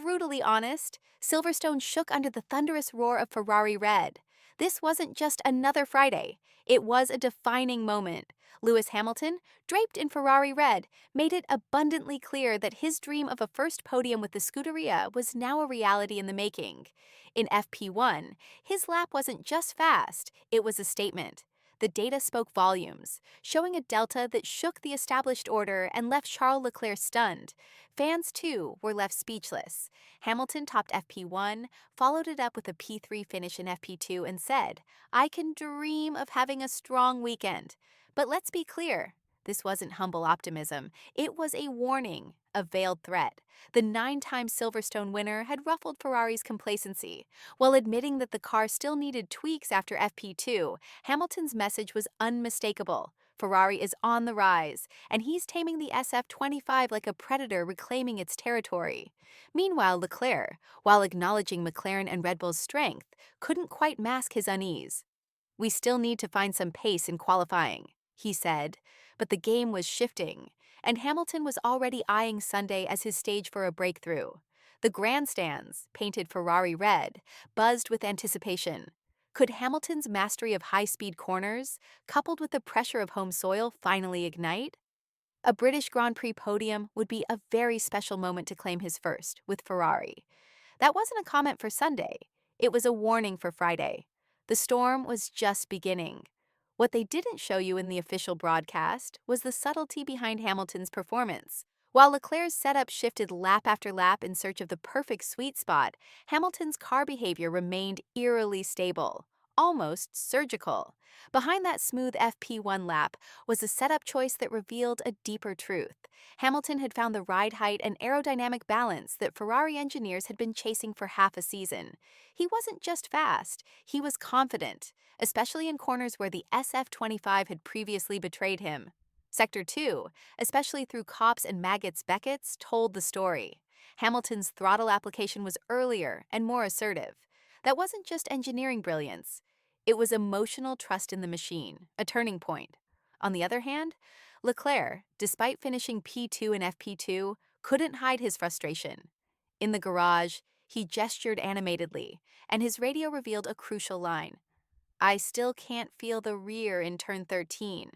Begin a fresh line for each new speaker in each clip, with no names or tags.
brutally honest, Silverstone shook under the thunderous roar of Ferrari red. This wasn't just another Friday, it was a defining moment. Lewis Hamilton, draped in Ferrari red, made it abundantly clear that his dream of a first podium with the Scuderia was now a reality in the making. In FP1, his lap wasn't just fast, it was a statement. The data spoke volumes, showing a delta that shook the established order and left Charles Leclerc stunned. Fans, too, were left speechless. Hamilton topped FP1, followed it up with a P3 finish in FP2, and said, "I can dream of having a strong weekend." But let's be clear, this wasn't humble optimism. It was a warning, a veiled threat. The 9-time Silverstone winner had ruffled Ferrari's complacency. While admitting that the car still needed tweaks after FP2, Hamilton's message was unmistakable. Ferrari is on the rise, and he's taming the SF-25 like a predator reclaiming its territory. Meanwhile, Leclerc, while acknowledging McLaren and Red Bull's strength, couldn't quite mask his unease. "We still need to find some pace in qualifying," he said, but the game was shifting, and Hamilton was already eyeing Sunday as his stage for a breakthrough. The grandstands, painted Ferrari red, buzzed with anticipation. Could Hamilton's mastery of high-speed corners, coupled with the pressure of home soil, finally ignite? A British Grand Prix podium would be a very special moment to claim his first, with Ferrari. That wasn't a comment for Sunday. It was a warning for Friday. The storm was just beginning. What they didn't show you in the official broadcast was the subtlety behind Hamilton's performance. While Leclerc's setup shifted lap after lap in search of the perfect sweet spot, Hamilton's car behavior remained eerily stable, almost surgical. Behind that smooth FP1 lap was a setup choice that revealed a deeper truth. Hamilton had found the ride height and aerodynamic balance that Ferrari engineers had been chasing for half a season. He wasn't just fast, he was confident, especially in corners where the SF-25 had previously betrayed him. Sector 2, especially through Copse and Maggots Beckett's, told the story. Hamilton's throttle application was earlier and more assertive. That wasn't just engineering brilliance. It was emotional trust in the machine, a turning point. On the other hand, Leclerc, despite finishing P2 in FP2, couldn't hide his frustration. In the garage, he gestured animatedly, and his radio revealed a crucial line. "I still can't feel the rear in turn 13.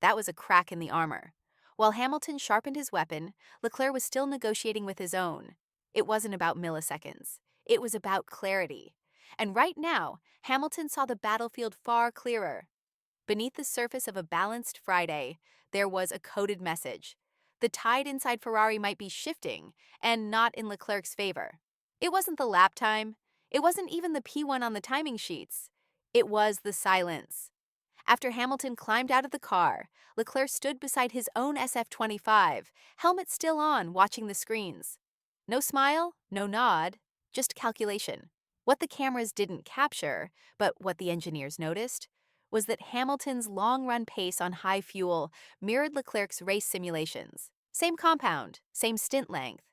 That was a crack in the armor. While Hamilton sharpened his weapon, Leclerc was still negotiating with his own. It wasn't about milliseconds. It was about clarity. And right now, Hamilton saw the battlefield far clearer. Beneath the surface of a balanced Friday, there was a coded message. The tide inside Ferrari might be shifting, and not in Leclerc's favor. It wasn't the lap time. It wasn't even the P1 on the timing sheets. It was the silence. After Hamilton climbed out of the car, Leclerc stood beside his own SF-25, helmet still on, watching the screens. No smile, no nod, just calculation. What the cameras didn't capture, but what the engineers noticed, was that Hamilton's long-run pace on high fuel mirrored Leclerc's race simulations. Same compound, same stint length.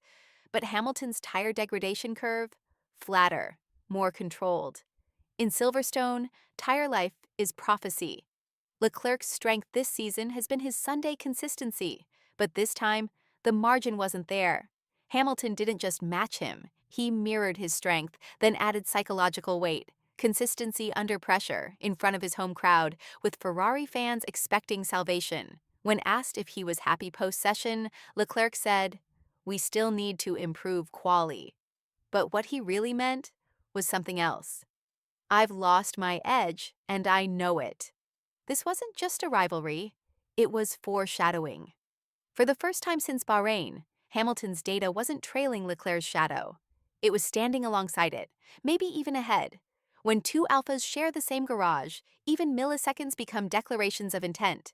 But Hamilton's tire degradation curve? Flatter, more controlled. In Silverstone, tire life is prophecy. Leclerc's strength this season has been his Sunday consistency, but this time, the margin wasn't there. Hamilton didn't just match him, he mirrored his strength, then added psychological weight, consistency under pressure, in front of his home crowd, with Ferrari fans expecting salvation. When asked if he was happy post-session, Leclerc said, "We still need to improve quali." But what he really meant was something else. "I've lost my edge, and I know it." This wasn't just a rivalry, it was foreshadowing. For the first time since Bahrain, Hamilton's data wasn't trailing Leclerc's shadow. It was standing alongside it, maybe even ahead. When two alphas share the same garage, even milliseconds become declarations of intent.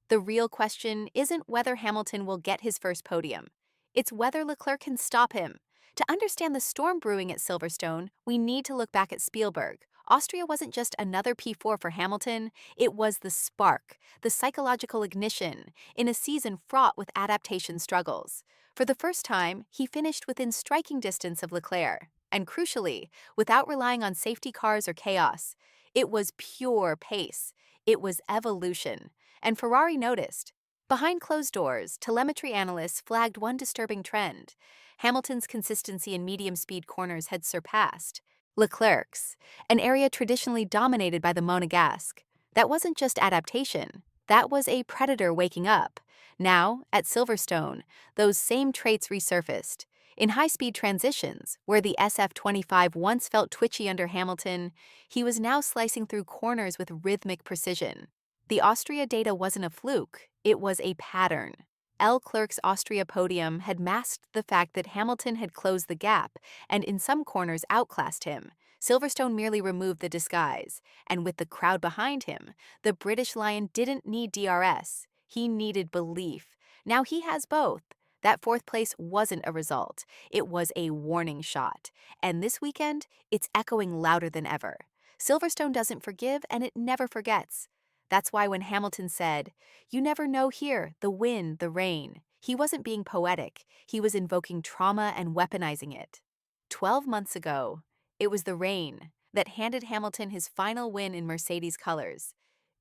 The real question isn't whether Hamilton will get his first podium. It's whether Leclerc can stop him. To understand the storm brewing at Silverstone, we need to look back at Spielberg. Austria wasn't just another P4 for Hamilton, it was the spark, the psychological ignition, in a season fraught with adaptation struggles. For the first time, he finished within striking distance of Leclerc, and crucially, without relying on safety cars or chaos. It was pure pace. It was evolution. And Ferrari noticed. Behind closed doors, telemetry analysts flagged one disturbing trend. Hamilton's consistency in medium-speed corners had surpassed Leclerc's, an area traditionally dominated by the Monegasque. That wasn't just adaptation. That was a predator waking up. Now, at Silverstone, those same traits resurfaced. In high-speed transitions, where the SF-25 once felt twitchy under Hamilton, he was now slicing through corners with rhythmic precision. The Austria data wasn't a fluke, it was a pattern. Leclerc's Austria podium had masked the fact that Hamilton had closed the gap and in some corners outclassed him. Silverstone merely removed the disguise, and with the crowd behind him, the British Lion didn't need DRS. He needed belief. Now he has both. That fourth place wasn't a result. It was a warning shot. And this weekend, it's echoing louder than ever. Silverstone doesn't forgive, and it never forgets. That's why when Hamilton said, "You never know here, the wind, the rain," he wasn't being poetic. He was invoking trauma and weaponizing it. 12 months ago, it was the rain that handed Hamilton his final win in Mercedes colors,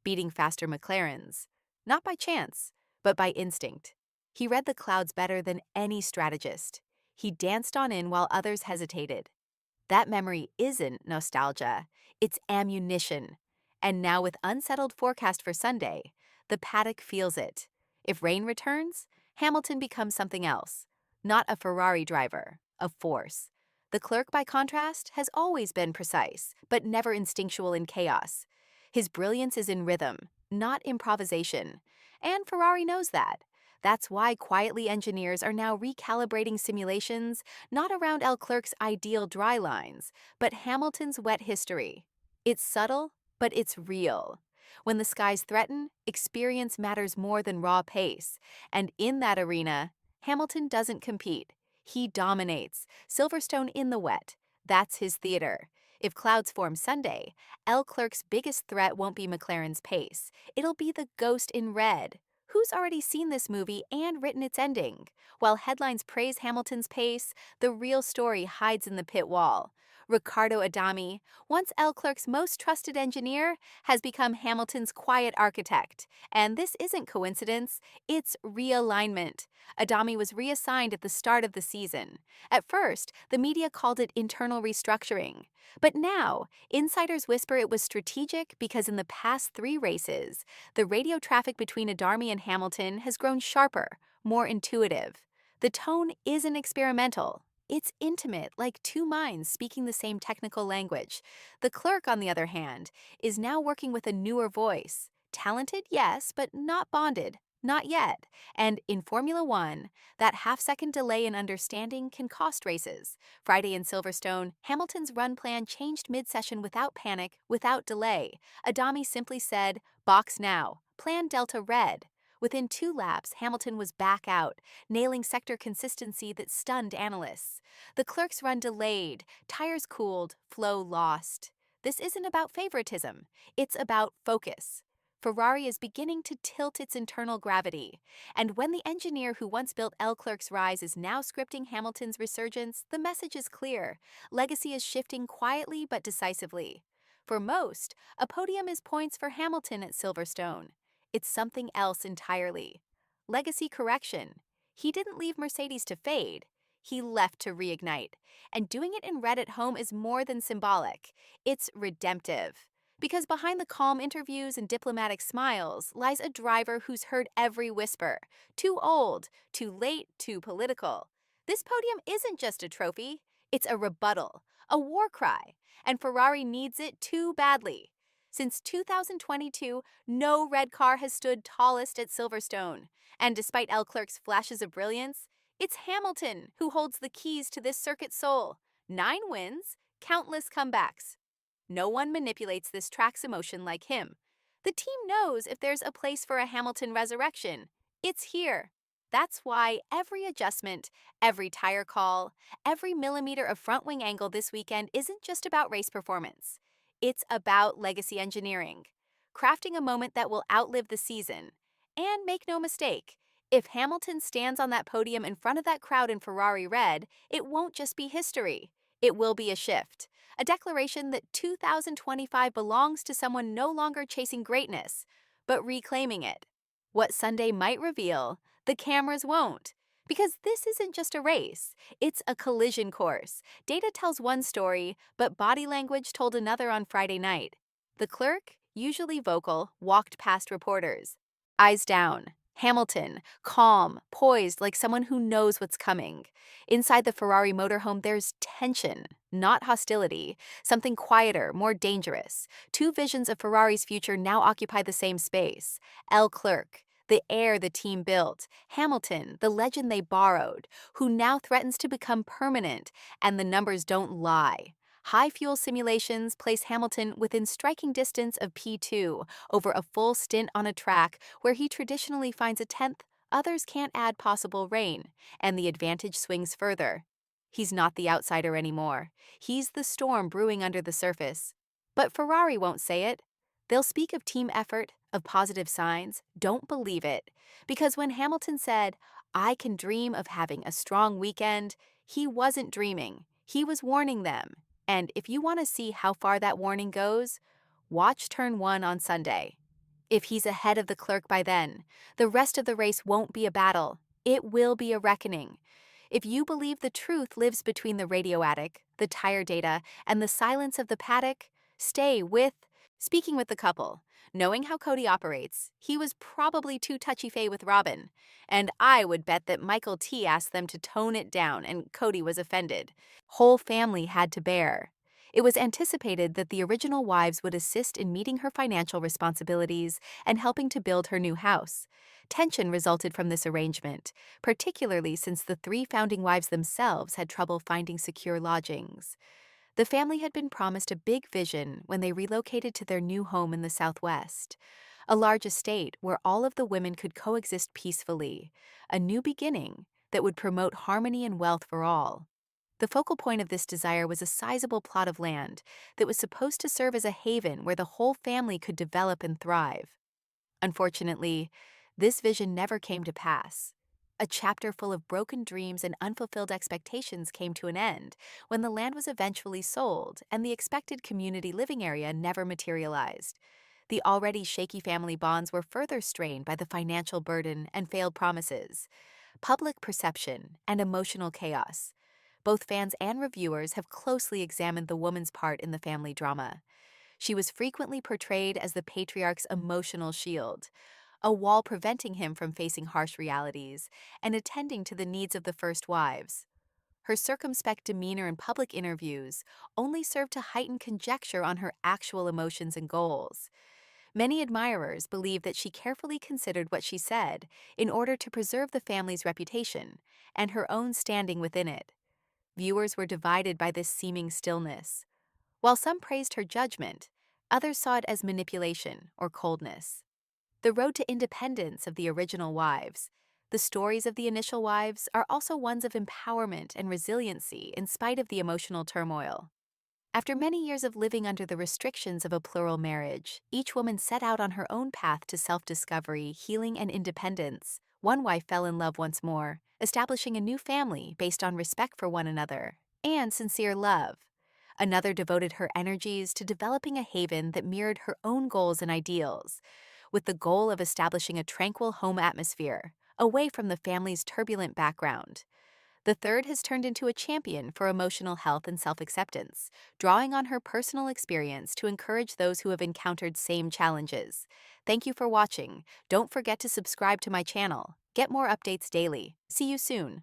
beating faster McLarens, not by chance, but by instinct. He read the clouds better than any strategist. He danced on in while others hesitated. That memory isn't nostalgia, it's ammunition. And now with unsettled forecast for Sunday, the paddock feels it. If rain returns, Hamilton becomes something else. Not a Ferrari driver, a force. The clerk, by contrast, has always been precise, but never instinctual in chaos. His brilliance is in rhythm, not improvisation. And Ferrari knows that. That's why quietly engineers are now recalibrating simulations, not around Leclerc's ideal dry lines, but Hamilton's wet history. It's subtle, but it's real. When the skies threaten, experience matters more than raw pace. And in that arena, Hamilton doesn't compete. He dominates. Silverstone in the wet. That's his theater. If clouds form Sunday, Leclerc's biggest threat won't be McLaren's pace. It'll be the ghost in red. Who's already seen this movie and written its ending? While headlines praise Hamilton's pace, the real story hides in the pit wall. Riccardo Adami, once Leclerc's most trusted engineer, has become Hamilton's quiet architect. And this isn't coincidence, it's realignment. Adami was reassigned at the start of the season. At first, the media called it internal restructuring. But now, insiders whisper it was strategic because in the past 3 races, the radio traffic between Adami and Hamilton has grown sharper, more intuitive. The tone isn't experimental. It's intimate, like 2 minds speaking the same technical language. The clerk, on the other hand, is now working with a newer voice. Talented, yes, but not bonded. Not yet. And in Formula One, that half-second delay in understanding can cost races. Friday in Silverstone, Hamilton's run plan changed mid-session without panic, without delay. Adami simply said, "Box now. Plan Delta Red." Within 2 laps, Hamilton was back out, nailing sector consistency that stunned analysts. The clerk's run delayed, tires cooled, flow lost. This isn't about favoritism. It's about focus. Ferrari is beginning to tilt its internal gravity. And when the engineer who once built Leclerc's rise is now scripting Hamilton's resurgence, the message is clear. Legacy is shifting quietly but decisively. For most, a podium is points for Hamilton at Silverstone. It's something else entirely. Legacy correction. He didn't leave Mercedes to fade. He left to reignite. And doing it in red at home is more than symbolic. It's redemptive. Because behind the calm interviews and diplomatic smiles lies a driver who's heard every whisper. Too old, too late, too political. This podium isn't just a trophy. It's a rebuttal, a war cry. And Ferrari needs it too badly. Since 2022, no red car has stood tallest at Silverstone. And despite Leclerc's flashes of brilliance, it's Hamilton who holds the keys to this circuit's soul. 9 wins, countless comebacks. No one manipulates this track's emotion like him. The team knows if there's a place for a Hamilton resurrection, it's here. That's why every adjustment, every tire call, every millimeter of front wing angle this weekend isn't just about race performance. It's about legacy engineering, crafting a moment that will outlive the season. And make no mistake, if Hamilton stands on that podium in front of that crowd in Ferrari red, it won't just be history. It will be a shift, a declaration that 2025 belongs to someone no longer chasing greatness, but reclaiming it. What Sunday might reveal, the cameras won't. Because this isn't just a race, it's a collision course. Data tells one story, but body language told another on Friday night. The clerk, usually vocal, walked past reporters. Eyes down. Hamilton, calm, poised like someone who knows what's coming. Inside the Ferrari motorhome, there's tension, not hostility, something quieter, more dangerous. Two visions of Ferrari's future now occupy the same space. L. Clerk, the heir the team built, Hamilton, the legend they borrowed, who now threatens to become permanent, and the numbers don't lie. High fuel simulations place Hamilton within striking distance of P2 over a full stint on a track where he traditionally finds a tenth. Others can't add possible rain, and the advantage swings further. He's not the outsider anymore. He's the storm brewing under the surface. But Ferrari won't say it. They'll speak of team effort, of positive signs. Don't believe it. Because when Hamilton said, "I can dream of having a strong weekend," he wasn't dreaming. He was warning them. And if you want to see how far that warning goes, watch turn 1 on Sunday. If he's ahead of the clerk by then, the rest of the race won't be a battle. It will be a reckoning. If you believe the truth lives between the radio attic, the tire data, and the silence of the paddock, stay with. Speaking with the couple, knowing how Cody operates, he was probably too touchy-feely with Robin. And I would bet that Michael T asked them to tone it down and Cody was offended. Whole family had to bear. It was anticipated that the original wives would assist in meeting her financial responsibilities and helping to build her new house. Tension resulted from this arrangement, particularly since the three founding wives themselves had trouble finding secure lodgings. The family had been promised a big vision when they relocated to their new home in the Southwest, a large estate where all of the women could coexist peacefully, a new beginning that would promote harmony and wealth for all. The focal point of this desire was a sizable plot of land that was supposed to serve as a haven where the whole family could develop and thrive. Unfortunately, this vision never came to pass. A chapter full of broken dreams and unfulfilled expectations came to an end when the land was eventually sold and the expected community living area never materialized. The already shaky family bonds were further strained by the financial burden and failed promises, public perception, and emotional chaos. Both fans and reviewers have closely examined the woman's part in the family drama. She was frequently portrayed as the patriarch's emotional shield, a wall preventing him from facing harsh realities and attending to the needs of the first wives. Her circumspect demeanor in public interviews only served to heighten conjecture on her actual emotions and goals. Many admirers believe that she carefully considered what she said in order to preserve the family's reputation and her own standing within it. Viewers were divided by this seeming stillness. While some praised her judgment, others saw it as manipulation or coldness. The road to independence of the original wives. The stories of the initial wives are also ones of empowerment and resiliency in spite of the emotional turmoil. After many years of living under the restrictions of a plural marriage, each woman set out on her own path to self-discovery, healing, and independence. One wife fell in love once more, establishing a new family based on respect for one another and sincere love. Another devoted her energies to developing a haven that mirrored her own goals and ideals, with the goal of establishing a tranquil home atmosphere, away from the family's turbulent background. The third has turned into a champion for emotional health and self-acceptance, drawing on her personal experience to encourage those who have encountered same challenges. Thank you for watching. Don't forget to subscribe to my channel. Get more updates daily. See you soon.